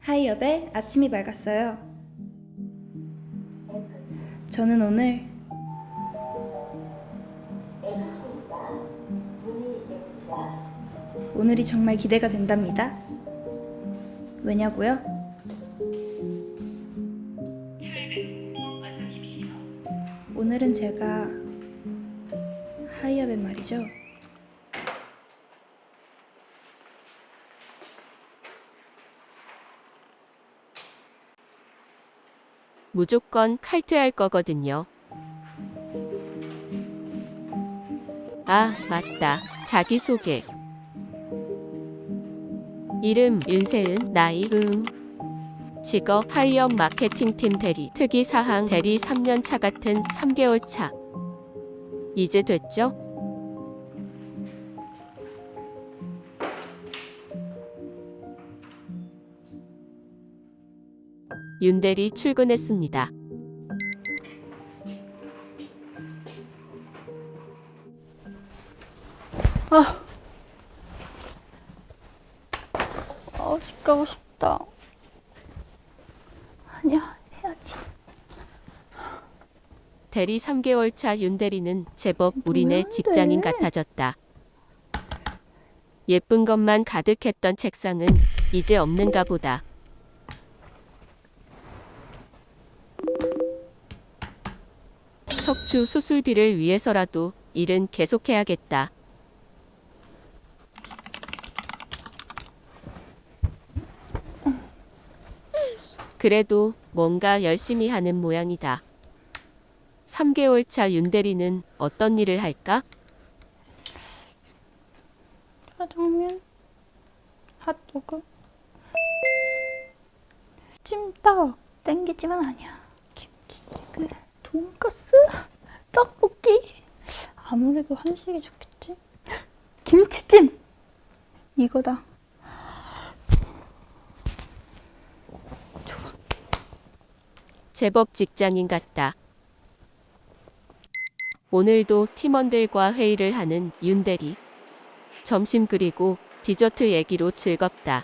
하이업의 아침이 밝았어요. 저는 오늘이 정말 기대가 된답니다. 왜냐고요? 오늘은 제가 하이업의 말이죠. 무조건 칼퇴할 거거든요. 아, 맞다. 자기소개. 이름 윤세은, 나이 직업 하이업 마케팅팀 대리, 특이사항 대리 3년차 같은 3개월 차. 이제 됐죠? 윤 대리 출근했습니다. 집 가고 싶다. 아니야, 해야지. 대리 3개월 차 윤 대리는 제법 우리네 직장인 같아졌다. 예쁜 것만 가득했던 책상은 이제 없는가 보다. 척추 수술비를 위해서라도 일은 계속해야겠다. 그래도 뭔가 열심히 하는 모양이다. 3개월 차 윤 대리는 어떤 일을 할까? 짜장면, 핫도그, 찜닭 땡기지만 아니야. 김치찌개, 돈가스, 떡볶이. 아무래도 한식이 좋겠지. 김치찜. 이거다. 제법 직장인 같다. 오늘도 팀원들과 회의를 하는 윤 대리. 점심 그리고 디저트 얘기로 즐겁다.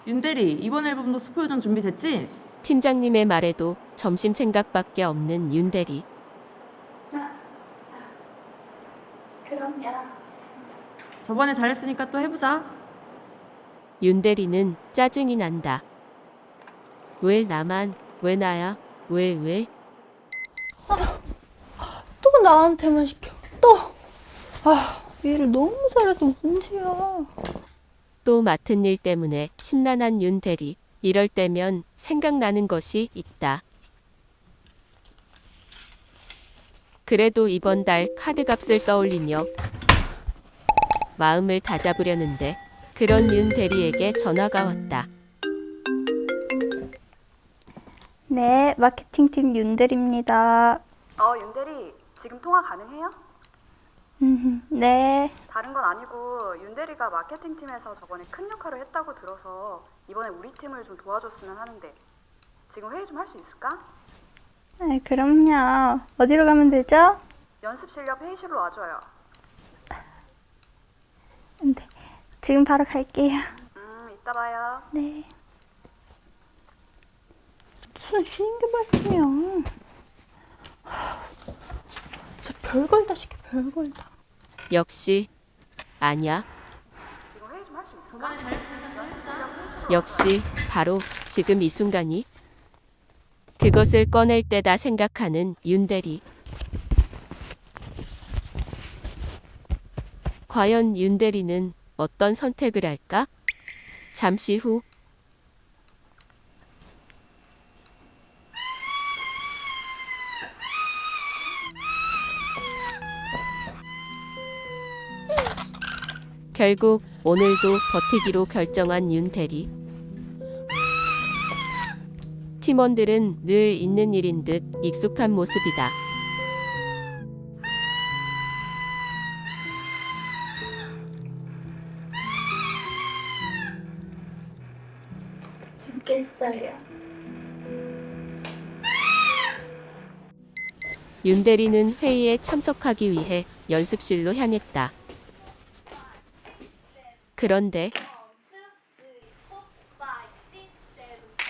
윤대리, 이번 앨범도 스포요정 준비됐지? 팀장님의 말에도 점심 생각밖에 없는 윤 대리. 그럼요. 저번에 잘했으니까 또 해보자. 윤 대리는 짜증이 난다. 왜 나만, 왜 나야, 왜? 또 나한테만 시켜. 또. 일을 너무 잘해도 문제야. 또 맡은 일 때문에 심란한 윤 대리. 이럴 때면 생각나는 것이 있다. 그래도 이번 달 카드값을 떠올리며 마음을 다잡으려는데 그런 윤 대리에게 전화가 왔다. 네, 마케팅팀 윤대리입니다. 윤대리, 지금 통화 가능해요? 네. 다른 건 아니고 윤대리가 마케팅팀에서 저번에 큰 역할을 했다고 들어서 이번에 우리 팀을 좀 도와줬으면 하는데 지금 회의 좀 할 수 있을까? 네, 그럼요. 어디로 가면 되죠? 연습실 옆 회의실로 와줘요. 네, 지금 바로 갈게요. 이따 봐요. 네. 무슨 쉬는 게 말씀이야. 진짜 별걸 다 시켜, 별걸 다. 역시 아냐. 지금 회의 좀 할 수 있을까? 역시 바로 지금 이 순간이 그것을 꺼낼 때다 생각하는 윤 대리. 과연 윤 대리는 어떤 선택을 할까? 잠시 후 결국 오늘도 버티기로 결정한 윤 대리. 팀원들은 늘 있는 일인 듯 익숙한 모습이다. 죽겠어요. 윤 대리는 회의에 참석하기 위해 연습실로 향했다. 그런데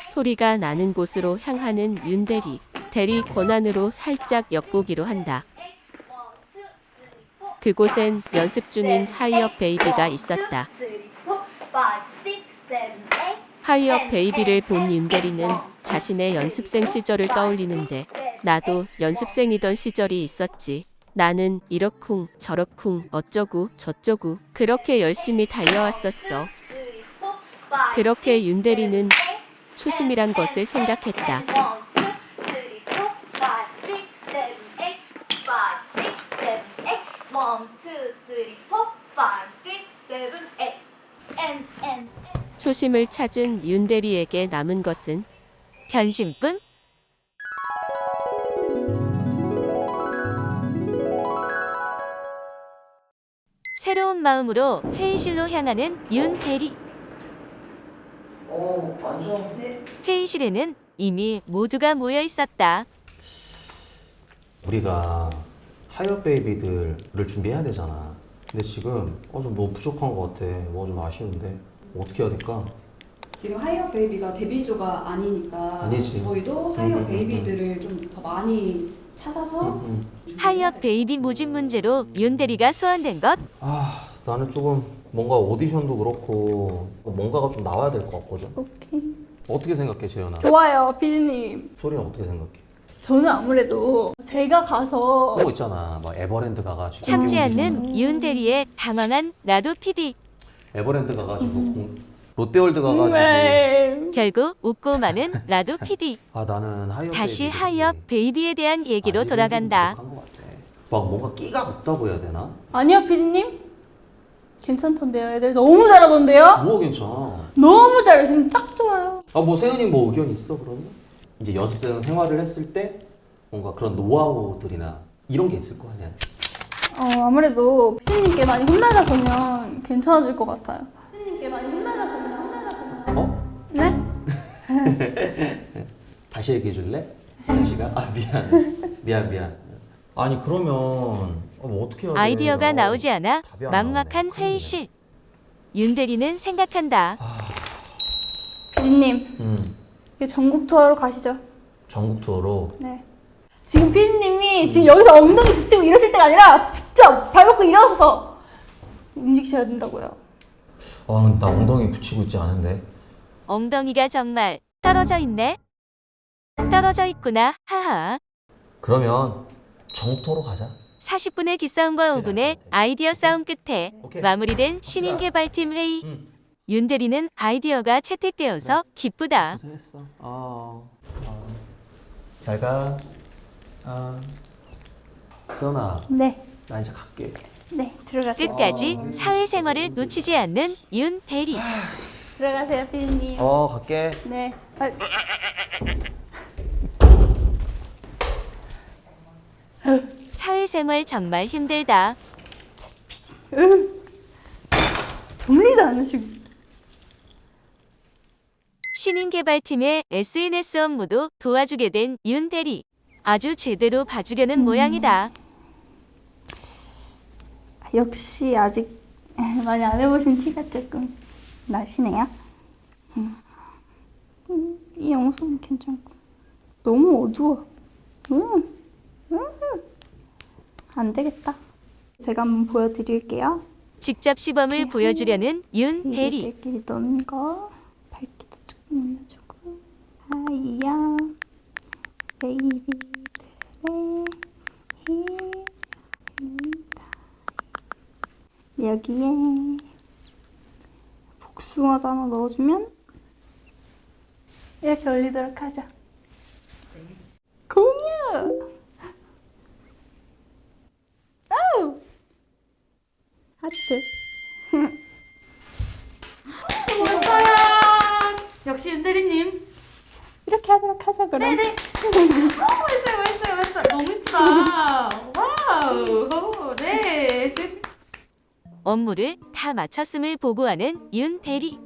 소리가 나는 곳으로 향하는 윤대리. 대리 권한으로 살짝 엿보기로 한다. 그곳엔 연습 중인 하이업 베이비가 있었다. 하이업 베이비를 본 윤대리는 자신의 연습생 시절을 떠올리는데 나도 연습생이던 시절이 있었지. 나는 이러쿵 저러쿵 어쩌고 저쩌고 그렇게 열심히 달려왔었어. 그렇게 윤대리는 초심이란 것을 생각했다. 초심을 찾은 윤대리에게 남은 것은 변심뿐? 새로운 마음으로 회의실로 향하는 윤 대리. 완전. 회의실에는 이미 모두가 모여 있었다. 우리가 하이어 베이비들을 준비해야 되잖아. 근데 지금 좀 뭐 부족한 것 같아. 뭐 좀 아쉬운데 어떻게 해야 될까? 지금 하이어 베이비가 데뷔조가 아니니까 아니지. 저희도 하이어 베이비들을 좀 더 많이 찾아서 하이업 베이비 모집 문제로 윤 대리가 소환된 것. 나는 조금 뭔가 오디션도 그렇고 뭔가가 좀 나와야 될 것 같거든. 오케이. 어떻게 생각해, 재현아? 좋아요, 피디님. 소리는 어떻게 생각해? 저는 아무래도 제가 가서 그거 있잖아, 막 에버랜드 가가지고 참지 않는 윤 대리의 당황한 라도 PD. 에버랜드 가가지고 롯데월드 가가지고 네. 결국 웃고 마는 라도 PD. 나는 하이어 다시 베이비들이 하이업 베이비에 대한 얘기로 아직은 돌아간다. 좀 부족한 것 같아. 막 뭔가 끼가 없다고 해야 되나? 아니요, 피디님. 괜찮던데요. 애들 너무 잘하던데요? 뭐가 괜찮아. 너무 잘해. 지금 딱 좋아요. 뭐 세은이 뭐 의견 있어 그러면? 이제 연습생 생활을 했을 때 뭔가 그런 노하우들이나 이런 게 있을 거 아니야. 아무래도 피디님께 많이 혼나다 보면 괜찮아질 것 같아요. 피디님께 많이 혼나다 보면. 네? 다시 얘기해 줄래? 자식아? 미안. 아니 그러면 뭐 어떻게 해야 돼? 아이디어가 나오지 않아 답이 안 막막한 나오네. 회의실. 윤 대리는 생각한다. 피디님, 이제 전국 투어로 가시죠. 전국 투어로. 네. 지금 피디님이 지금 여기서 엉덩이 붙이고 이러실 때가 아니라 직접 발 벗고 일어서서 움직이셔야 된다고요. 나 엉덩이 붙이고 있지 않은데. 엉덩이가 정말 떨어져 있네. 떨어져 있구나. 하하. 그러면 전국 투어로 가자. 40분의 기싸움과 5분의 아이디어 싸움 끝에 오케이. 마무리된 신인 개발팀 회의. 응. 윤 대리는 아이디어가 채택되어서 기쁘다. 고생했어. 잘 가. 수연아, 네, 나 이제 갈게. 네, 들어가세요. 끝까지 사회생활을 놓치지 않는 윤 대리. 들어가세요, 피디님. 갈게. 네. 사회생활 정말 힘들다. 정리도 안 하시고. 신인 개발팀의 SNS 업무도 도와주게 된 윤 대리. 아주 제대로 봐주려는 모양이다. 역시 아직 많이 안 해보신 티가 조금 나시네요. 이 영상은 괜찮고 너무 어두워. 안 되겠다. 제가 한번 보여드릴게요. 직접 시범을 보여주려는 윤 대리. 얘들끼리 노는 거 밝기도 조금 올려주고. 하이야 베이비들의 힘입니다. 여기에 복숭아도 하나 넣어주면 이렇게 올리도록 하죠. 공유! 아우! 하트. 멋있어요. 역시 윤대리님. 이렇게 하도록 하죠, 그럼. 네네. 멋있어요. 너무 예쁘다. 와우. 네. 업무를 다 마쳤음을 보고하는 윤 대리.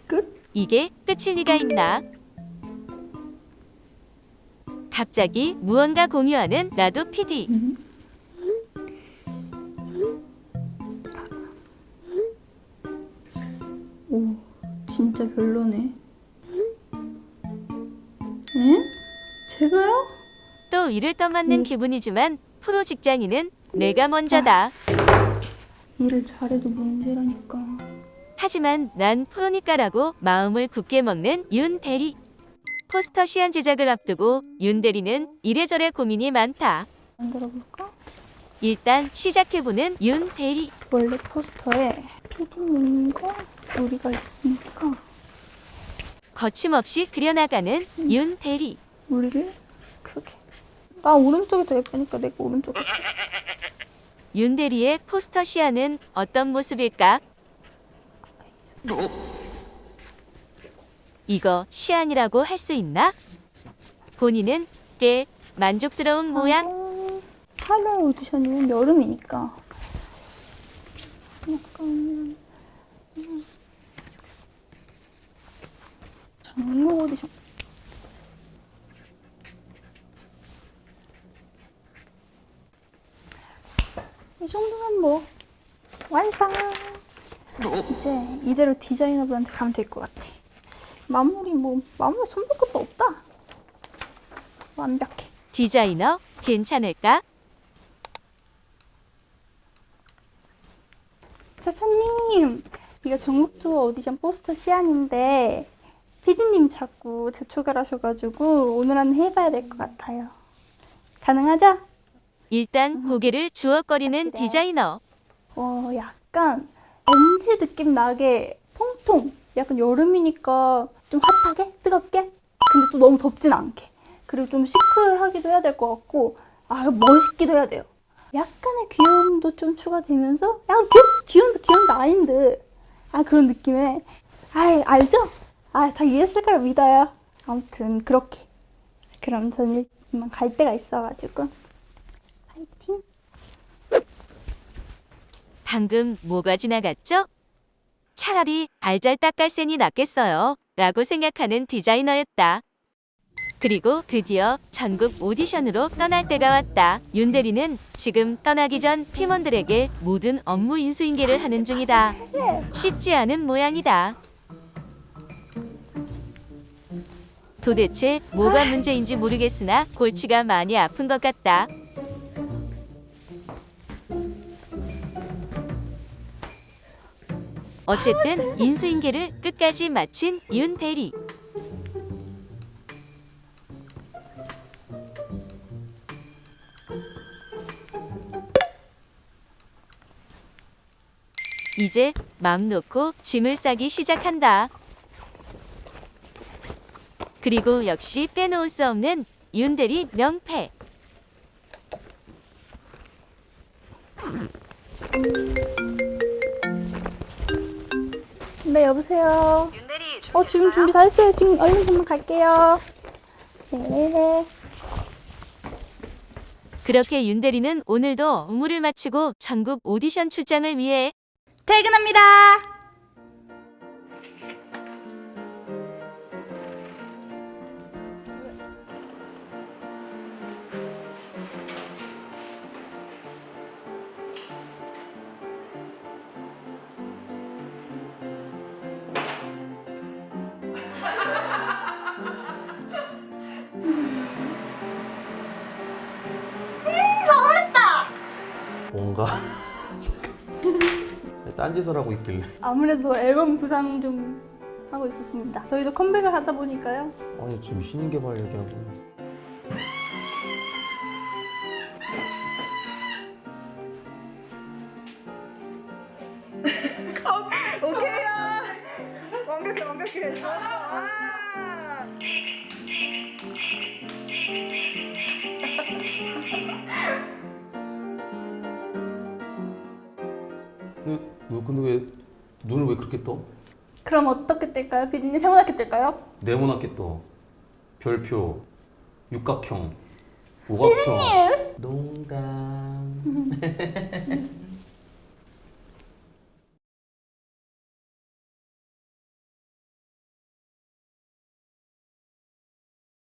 끝? 이게 끝일 리가 있나? 갑자기 무언가 공유하는 나도 PD. 오, 진짜 별로네. 에? 제가요? 또 일을 떠맡는 기분이지만 프로 직장인은 내가 먼저다. 일을 잘해도 문제라니까. 하지만 난 프로니까라고 마음을 굳게 먹는 윤 대리. 포스터 시안 제작을 앞두고 윤 대리는 이래저래 고민이 많다. 만들어볼까? 일단 시작해보는 윤 대리. 원래 포스터에 PD님과 우리가 있으니까 거침없이 그려나가는 윤 대리. 우리를 크게. 나 오른쪽이 더 예쁘니까 내가 오른쪽에. 윤 대리의 포스터 시안은 어떤 모습일까? 이거 시안이라고 할 수 있나? 본인은 꽤 만족스러운 모양. 8월 오디션이면 여름이니까 약간 장로 오디션. 이 정도면 뭐 완성. 이제 이대로 디자이너분한테 가면 될 것 같아. 마무리 손볼 것도 없다. 완벽해. 디자이너 괜찮을까? 차차님, 이거 전국 투어 오디션 포스터 시안인데 피디님 자꾸 재촉을하셔가지고 오늘 안에 해봐야 될 것 같아요. 가능하죠? 일단 고개를 주워거리는 디자이너. 약간 MG 느낌 나게 통통. 약간 여름이니까 좀 핫하게, 뜨겁게. 근데 또 너무 덥진 않게. 그리고 좀 시크하기도 해야 될 것 같고, 멋있기도 해야 돼요. 약간의 귀여움도 좀 추가되면서, 약간 귀여움도 아닌데, 그런 느낌에. 알죠? 다 이해했을 거라 믿어요. 아무튼, 그렇게. 그럼 저는 이만 갈 데가 있어가지고. 파이팅! 방금 뭐가 지나갔죠? 차라리 알잘딱깔센이 낫겠어요 라고 생각하는 디자이너였다. 그리고 드디어 전국 오디션으로 떠날 때가 왔다. 윤 대리는 지금 떠나기 전 팀원들에게 모든 업무 인수인계를 하는 중이다. 쉽지 않은 모양이다. 도대체 뭐가 문제인지 모르겠으나 골치가 많이 아픈 것 같다. 어쨌든 인수인계를 끝까지 마친 윤 대리. 이제 맘 놓고 짐을 싸기 시작한다. 그리고 역시 빼놓을 수 없는 윤 대리 명패. 네, 여보세요. 윤대리 지금 준비 다 했어요. 지금 얼른 좀만 갈게요. 네. 그렇게 윤 대리는 오늘도 업무를 마치고 전국 오디션 출장을 위해 퇴근합니다. 뭔가 딴짓을 하고 있길래 아무래도 앨범 구상 좀 하고 있었습니다. 저희도 컴백을 하다 보니까요. 아니 지금 신인 개발 얘기하고 오케이야. 완벽해. 좋았어. 근데 왜 눈을 왜 그렇게 떠? 그럼 어떻게 뜰까요? 피디님 세모나게 뜰까요? 네모나게 떠. 별표, 육각형, 오각형. 농담.